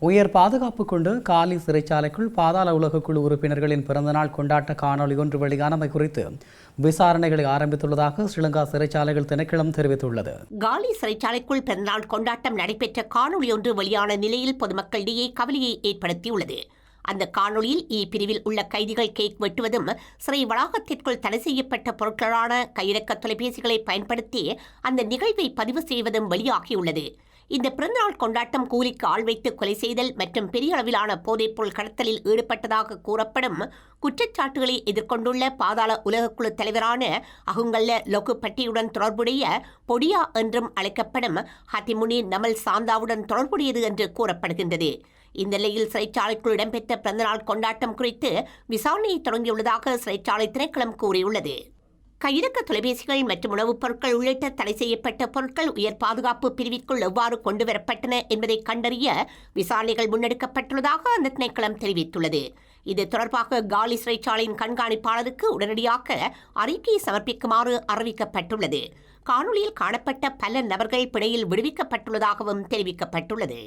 உயர் பாதுகாப்பு கொண்டு காலி சிறைச்சாலைக்குள் பாதாள உலக குழு உறுப்பினர்களின் பிறந்தநாள் கொண்டாட்ட காணொலி ஒன்று வெளியானமை குறித்து விசாரணைகளை ஆரம்பித்துள்ளதாக ஸ்ரீலங்கா சிறைச்சாலைகள் திணைக்களம் தெரிவித்துள்ளது. காலி சிறைச்சாலைக்குள் பிறந்தநாள் கொண்டாட்டம் நடைபெற்ற காணொலி ஒன்று வெளியான நிலையில் பொதுமக்களிடையே கவலையை ஏற்படுத்தியுள்ளது. அந்த காணொலியில் பிரிவில் உள்ள கைதிகள் கேக் வெட்டுவதும், சிறை வளாகத்திற்குள் தடை செய்யப்பட்ட பொருட்களான கையிறக்க தொலைபேசிகளை பயன்படுத்தி அந்த நிகழ்வை பதிவு செய்வதும் வெளியாகியுள்ளது. இந்த பிறந்தநாள் கொண்டாட்டம் கூலிக்கு ஆள் வைத்து கொலை செய்தல் மற்றும் பெரிய அளவிலான போதைப்பொருள் கடத்தலில் ஈடுபட்டதாக கூறப்படும் குற்றச்சாட்டுகளை எதிர்கொண்டுள்ள பாதாள உலகக்குழு தலைவரான அகுங்கல்ல லொகுபட்டியுடன் தொடர்புடைய பொடியா என்றும் அழைக்கப்படும் ஹத்திமுனி நமல் சாந்தாவுடன் தொடர்புடையது என்று கூறப்படுகின்றது. இந்த நிலையில் சிறைச்சாலைக்குள் இடம்பெற்ற பிறந்தநாள் கொண்டாட்டம் குறித்து விசாரணையை தொடங்கியுள்ளதாக சிறைச்சாலை திணைக்களம் கூறியுள்ளது. கையிறக்க தொலைபேசிகள் மற்றும் உணவுப் பொருட்கள் உள்ளிட்ட தடை செய்யப்பட்ட பொருட்கள் உயர் பாதுகாப்பு பிரிவிற்குள் எவ்வாறு கொண்டுவரப்பட்டன என்பதை கண்டறிய விசாரணைகள் முன்னெடுக்கப்பட்டுள்ளதாக அந்த திணைக்களம் தெரிவித்துள்ளது. இது தொடர்பாக காலி சிறைச்சாலையின் கண்காணிப்பாளருக்கு உடனடியாக அறிக்கையை சமர்ப்பிக்குமாறு அறிவிக்கப்பட்டுள்ளது. காணொலியில் காணப்பட்ட பல நபர்கள் பிணையில் விடுவிக்கப்பட்டுள்ளதாகவும் தெரிவிக்கப்பட்டுள்ளது.